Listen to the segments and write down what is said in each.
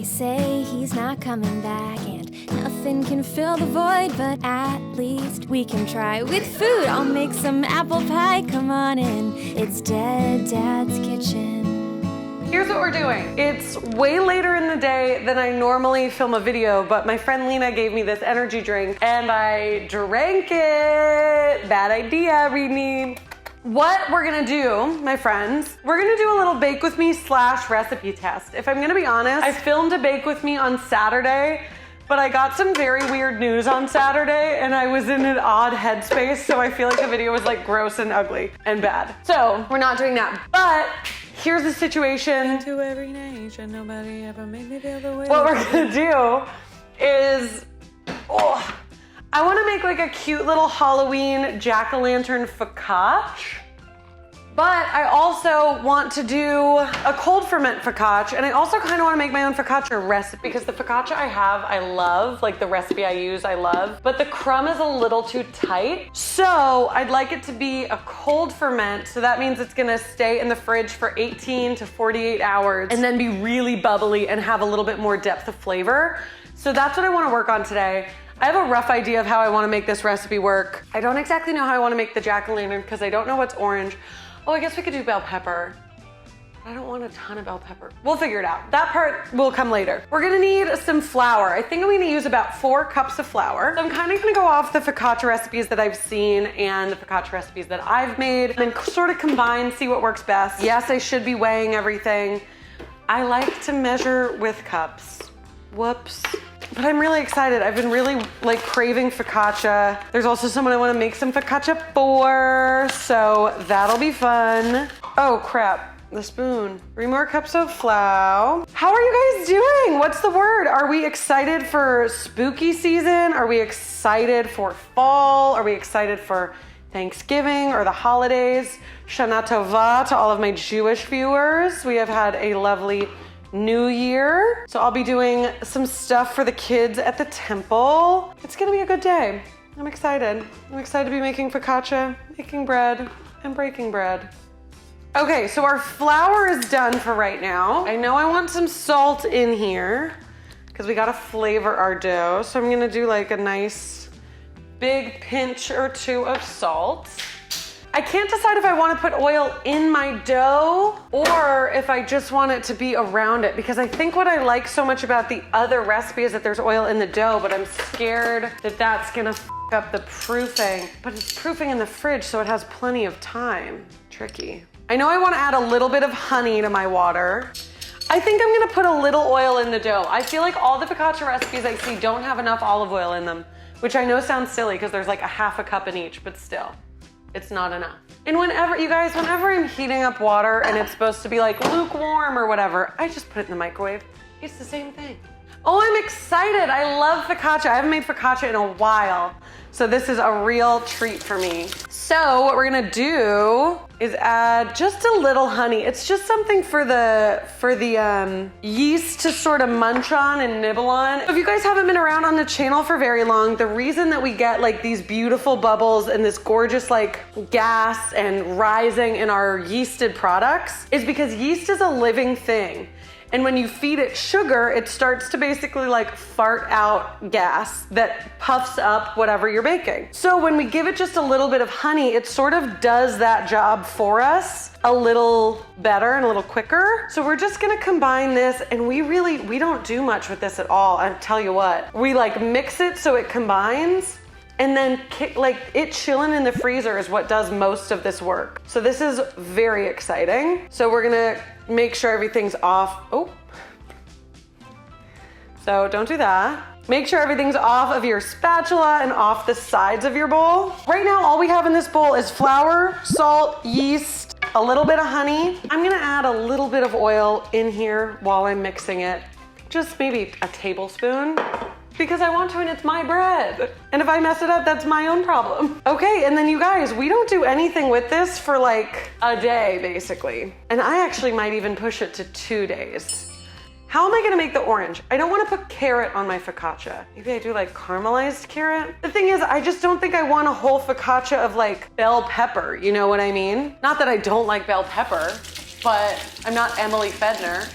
say he's not coming back, and nothing can fill the void, but at least we can try. With food, I'll make some apple pie. Come on in, it's Dead Dad's Kitchen. Here's what we're doing. It's way later in the day than I normally film a video, but my friend Lena gave me this energy drink and I drank it. Bad idea, Irene. What we're gonna do, my friends, we're gonna do a little bake with me / recipe test. If I'm gonna be honest, I filmed a bake with me on Saturday, but I got some very weird news on Saturday and I was in an odd headspace, so I feel like the video was like gross and ugly and bad. So we're not doing that, but here's the situation. To every nation, nobody ever made me feel the way. What we're gonna do is, I wanna make like a cute little Halloween jack-o'-lantern focaccia, but I also want to do a cold ferment focaccia, and I also kind of want to make my own focaccia recipe because the focaccia I have, I love, like the recipe I use, I love, but the crumb is a little too tight. So I'd like it to be a cold ferment. So that means it's gonna stay in the fridge for 18 to 48 hours and then be really bubbly and have a little bit more depth of flavor. So that's what I want to work on today. I have a rough idea of how I want to make this recipe work. I don't exactly know how I want to make the jack-o'-lantern because I don't know what's orange. Oh, I guess we could do bell pepper. I don't want a ton of bell pepper. We'll figure it out. That part will come later. We're gonna need some flour. I think I'm gonna use about 4 cups of flour. So I'm kind of gonna go off the focaccia recipes that I've seen and the focaccia recipes that I've made and then sort of combine, see what works best. Yes, I should be weighing everything. I like to measure with cups. Whoops. But I'm really excited. I've been really like craving focaccia. There's also someone I want to make some focaccia for, so that'll be fun. Oh crap, the spoon. 3 more cups of flour. How are you guys doing? What's the word? Are we excited for spooky season? Are we excited for fall? Are we excited for Thanksgiving or the holidays? Shana Tova to all of my Jewish viewers. We have had a lovely New Year. So I'll be doing some stuff for the kids at the temple. It's gonna be a good day. I'm excited. I'm excited to be making focaccia, making bread, and breaking bread. Okay, so our flour is done for right now. I know I want some salt in here because we gotta flavor our dough. So I'm gonna do like a nice big pinch or 2 of salt. I can't decide if I want to put oil in my dough or if I just want it to be around it, because I think what I like so much about the other recipe is that there's oil in the dough, but I'm scared that that's gonna f up the proofing. But it's proofing in the fridge, so it has plenty of time. Tricky. I know I want to add a little bit of honey to my water. I think I'm gonna put a little oil in the dough. I feel like all the focaccia recipes I see don't have enough olive oil in them, which I know sounds silly because there's like a half a cup in each, but still. It's not enough. And whenever, you guys, whenever I'm heating up water and it's supposed to be like lukewarm or whatever, I just put it in the microwave. It's the same thing. Oh, I'm excited. I love focaccia. I haven't made focaccia in a while. So this is a real treat for me. So what we're gonna do is add just a little honey. It's just something for the yeast to sort of munch on and nibble on. If you guys haven't been around on the channel for very long, the reason that we get like these beautiful bubbles and this gorgeous like gas and rising in our yeasted products is because yeast is a living thing. And when you feed it sugar, it starts to basically like fart out gas that puffs up whatever you're baking. So when we give it just a little bit of honey, it sort of does that job for us a little better and a little quicker. So we're just gonna combine this, and we don't do much with this at all. I'll tell you what, we like mix it so it combines, and then like it chilling in the freezer is what does most of this work. So this is very exciting. So we're gonna make sure everything's off. Oh, so don't do that. Make sure everything's off of your spatula and off the sides of your bowl. Right now, all we have in this bowl is flour, salt, yeast, a little bit of honey. I'm gonna add a little bit of oil in here while I'm mixing it. Just maybe a tablespoon, because I want to, and it's my bread. And if I mess it up, that's my own problem. Okay, and then you guys, we don't do anything with this for like a day, basically. And I actually might even push it to 2 days. How am I gonna make the orange? I don't wanna put carrot on my focaccia. Maybe I do like caramelized carrot. The thing is, I just don't think I want a whole focaccia of like bell pepper, you know what I mean? Not that I don't like bell pepper, but I'm not Emily Fedner.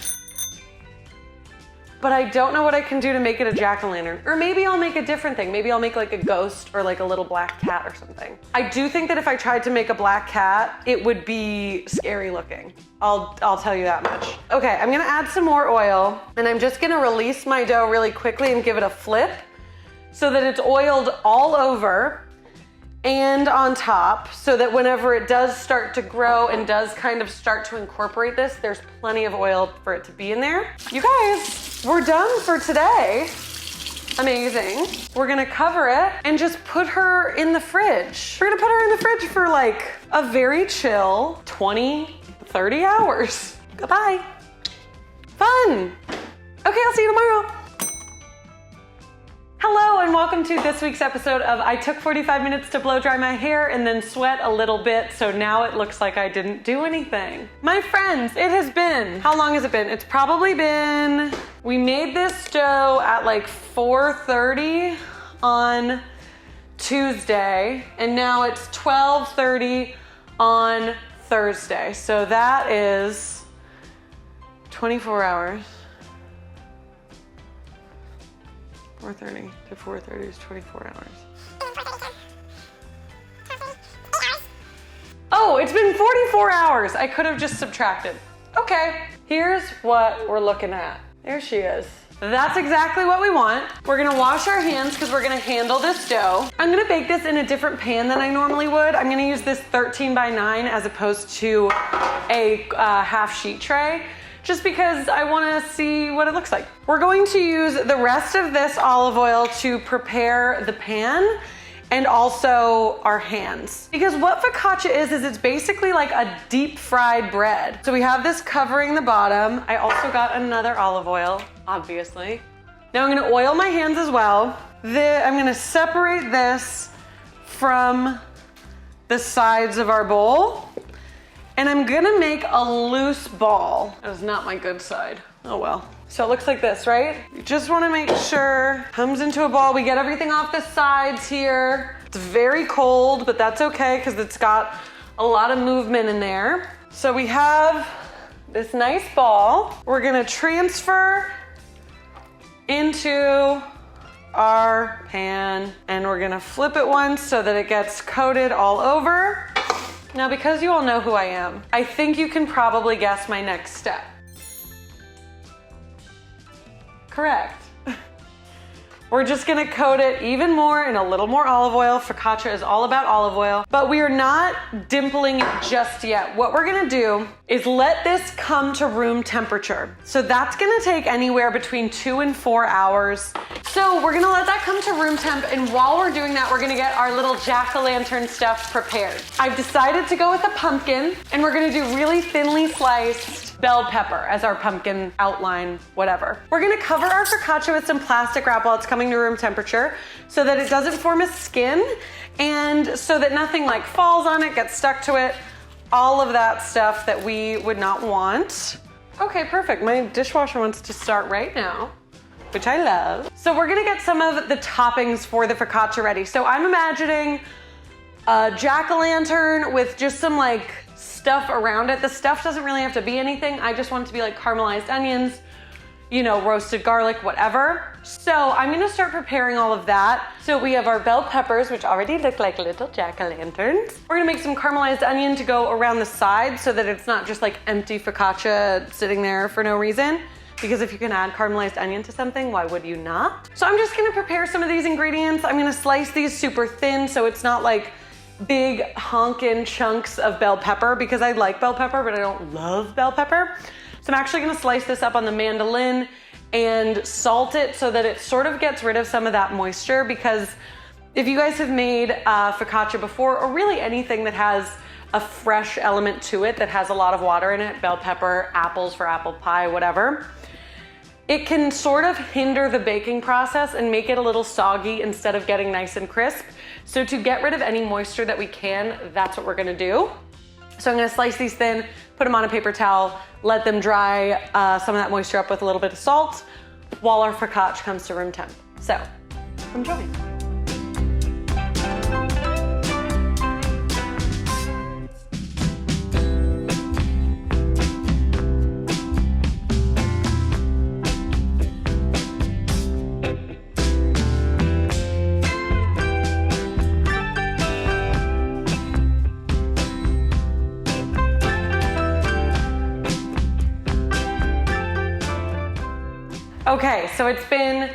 but I don't know what I can do to make it a jack-o'-lantern. Or maybe I'll make a different thing. Maybe I'll make like a ghost or like a little black cat or something. I do think that if I tried to make a black cat, it would be scary looking. I'll tell you that much. Okay, I'm gonna add some more oil, and I'm just gonna release my dough really quickly and give it a flip so that it's oiled all over and on top, so that whenever it does start to grow and does kind of start to incorporate this, there's plenty of oil for it to be in there. You guys, we're done for today. Amazing. We're gonna cover it and just put her in the fridge. We're gonna put her in the fridge for like a very chill 20, 30 hours. Goodbye. Fun. Okay, I'll see you tomorrow. Hello and welcome to this week's episode of I took 45 minutes to blow dry my hair and then sweat a little bit, so now it looks like I didn't do anything. My friends, it has been, how long has it been? It's probably been, we made this dough at like 4:30 on Tuesday, and now it's 12:30 on Thursday. So that is 24 hours. 4:30 to 4:30 is 24 hours. Oh, it's been 44 hours. I could have just subtracted. Okay, here's what we're looking at. There she is. That's exactly what we want. We're gonna wash our hands because we're gonna handle this dough. I'm gonna bake this in a different pan than I normally would. I'm gonna use this 13x9 as opposed to a half sheet tray, just because I wanna see what it looks like. We're going to use the rest of this olive oil to prepare the pan and also our hands. Because what focaccia is it's basically like a deep fried bread. So we have this covering the bottom. I also got another olive oil, obviously. Now I'm gonna oil my hands as well. I'm gonna separate this from the sides of our bowl. And I'm gonna make a loose ball. That is not my good side. Oh well. So it looks like this, right? You just wanna make sure it comes into a ball. We get everything off the sides here. It's very cold, but that's okay because it's got a lot of movement in there. So we have this nice ball. We're gonna transfer into our pan and we're gonna flip it once so that it gets coated all over. Now, because you all know who I am, I think you can probably guess my next step. Correct. We're just gonna coat it even more in a little more olive oil. Focaccia is all about olive oil, but we are not dimpling it just yet. What we're gonna do is let this come to room temperature. So that's gonna take anywhere between 2 and 4 hours. So we're gonna let that come to room temp, and while we're doing that, we're gonna get our little jack-o'-lantern stuff prepared. I've decided to go with a pumpkin, and we're gonna do really thinly sliced bell pepper as our pumpkin outline, whatever. We're gonna cover our focaccia with some plastic wrap while it's coming to room temperature so that it doesn't form a skin and so that nothing like falls on it, gets stuck to it, all of that stuff that we would not want. Okay, perfect. My dishwasher wants to start right now, which I love. So we're gonna get some of the toppings for the focaccia ready. So I'm imagining a jack-o'-lantern with just some like stuff around it. The stuff doesn't really have to be anything. I just want it to be like caramelized onions, you know, roasted garlic, whatever. So I'm gonna start preparing all of that. So we have our bell peppers, which already look like little jack-o'-lanterns. We're gonna make some caramelized onion to go around the sides so that it's not just like empty focaccia sitting there for no reason. Because if you can add caramelized onion to something, why would you not? So I'm just gonna prepare some of these ingredients. I'm gonna slice these super thin so it's not like big honkin' chunks of bell pepper, because I like bell pepper, but I don't love bell pepper. So I'm actually gonna slice this up on the mandolin and salt it so that it sort of gets rid of some of that moisture, because if you guys have made focaccia before, or really anything that has a fresh element to it that has a lot of water in it, bell pepper, apples for apple pie, whatever, it can sort of hinder the baking process and make it a little soggy instead of getting nice and crisp. So to get rid of any moisture that we can, that's what we're gonna do. So I'm gonna slice these thin, put them on a paper towel, let them dry some of that moisture up with a little bit of salt while our focaccia comes to room temp. So, enjoy. Okay, so it's been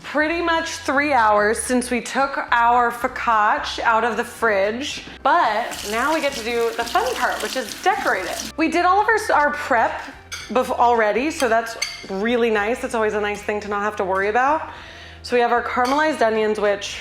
pretty much 3 hours since we took our focaccia out of the fridge, but now we get to do the fun part, which is decorate it. We did all of our prep already, so that's really nice. It's always a nice thing to not have to worry about. So we have our caramelized onions, which,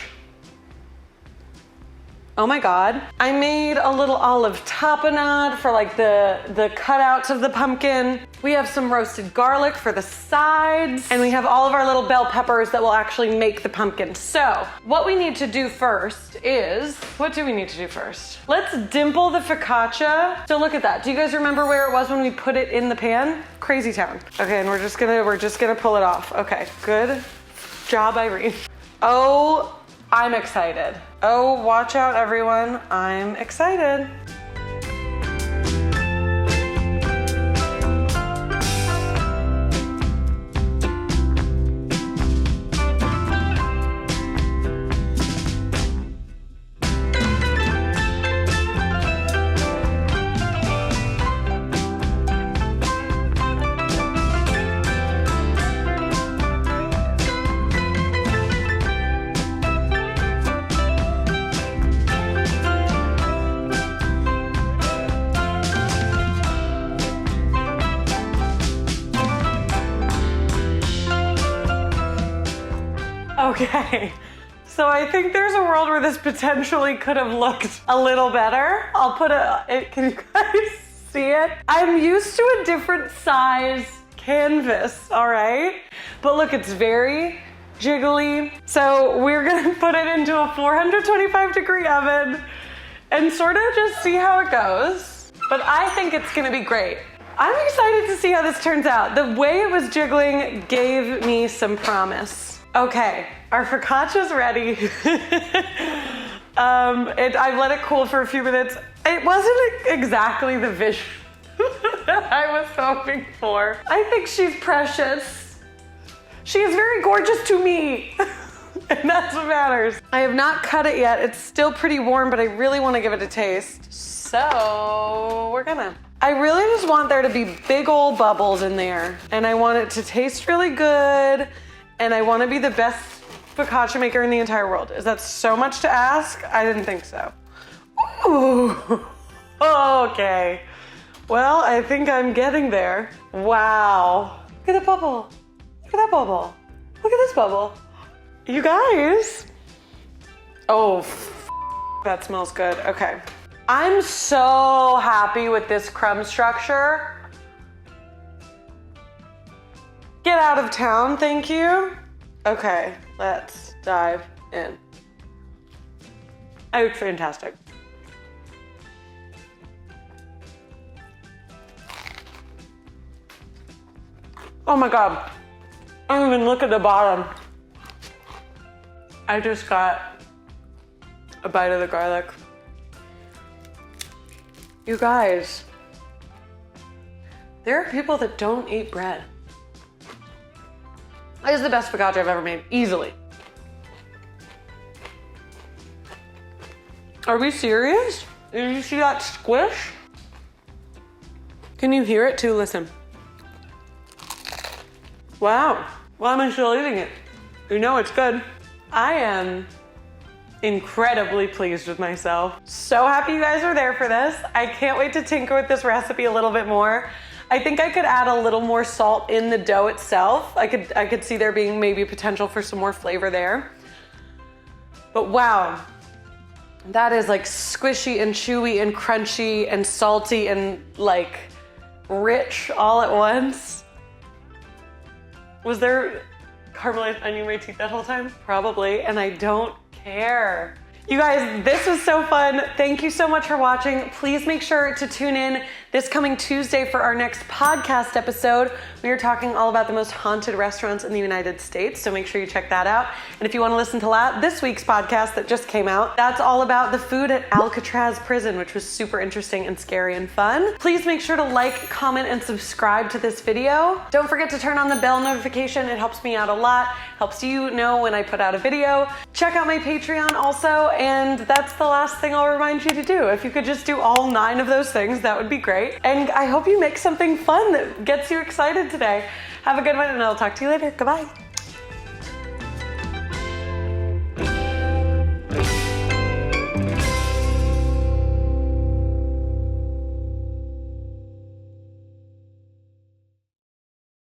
oh my God. I made a little olive tapenade for like the cutouts of the pumpkin. We have some roasted garlic for the sides, and we have all of our little bell peppers that will actually make the pumpkin. So what we need to do first is, what do we need to do first? Let's dimple the focaccia. So look at that. Do you guys remember where it was when we put it in the pan? Crazy town. Okay, and we're just gonna pull it off. Okay, good job, Irene. Oh, I'm excited. Oh, watch out everyone. I'm excited. Okay, so I think there's a world where this potentially could have looked a little better. I'll put can you guys see it? I'm used to a different size canvas, all right? But look, it's very jiggly. So we're gonna put it into a 425-degree oven and sort of just see how it goes. But I think it's gonna be great. I'm excited to see how this turns out. The way it was jiggling gave me some promise. Okay, our focaccia's ready. I've let it cool for a few minutes. It wasn't exactly the vision I was hoping for. I think she's precious. She is very gorgeous to me. And that's what matters. I have not cut it yet. It's still pretty warm, but I really want to give it a taste. So we're gonna. I really just want there to be big old bubbles in there. And I want it to taste really good. And I want to be the best focaccia maker in the entire world. Is that so much to ask? I didn't think so. Ooh, okay. Well, I think I'm getting there. Wow. Look at the bubble. Look at that bubble. Look at this bubble. You guys. Oh, that smells good. Okay. I'm so happy with this crumb structure. Get out of town, thank you. Okay, let's dive in. It looks fantastic. Oh my God, I don't even look at the bottom. I just got a bite of the garlic. You guys, there are people that don't eat bread. It is the best focaccia I've ever made, easily. Are we serious? Did you see that squish? Can you hear it too? Listen. Wow, why am I still eating it? You know it's good. I am incredibly pleased with myself. So happy you guys are there for this. I can't wait to tinker with this recipe a little bit more. I think I could add a little more salt in the dough itself. I could see there being maybe potential for some more flavor there. But wow, that is like squishy and chewy and crunchy and salty and like rich all at once. Was there caramelized onion in my teeth that whole time? Probably, and I don't care. You guys, this was so fun. Thank you so much for watching. Please make sure to tune in this coming Tuesday for our next podcast episode. We are talking all about the most haunted restaurants in the United States, so make sure you check that out. And if you want to listen to this week's podcast that just came out, that's all about the food at Alcatraz prison, which was super interesting and scary and fun. Please make sure to like, comment, and subscribe to this video. Don't forget to turn on the bell notification. It helps me out a lot, helps you know when I put out a video. Check out my Patreon also, and that's the last thing I'll remind you to do. If you could just do all 9 of those things, that would be great. And I hope you make something fun that gets you excited today. Have a good one, and I'll talk to you later. Goodbye.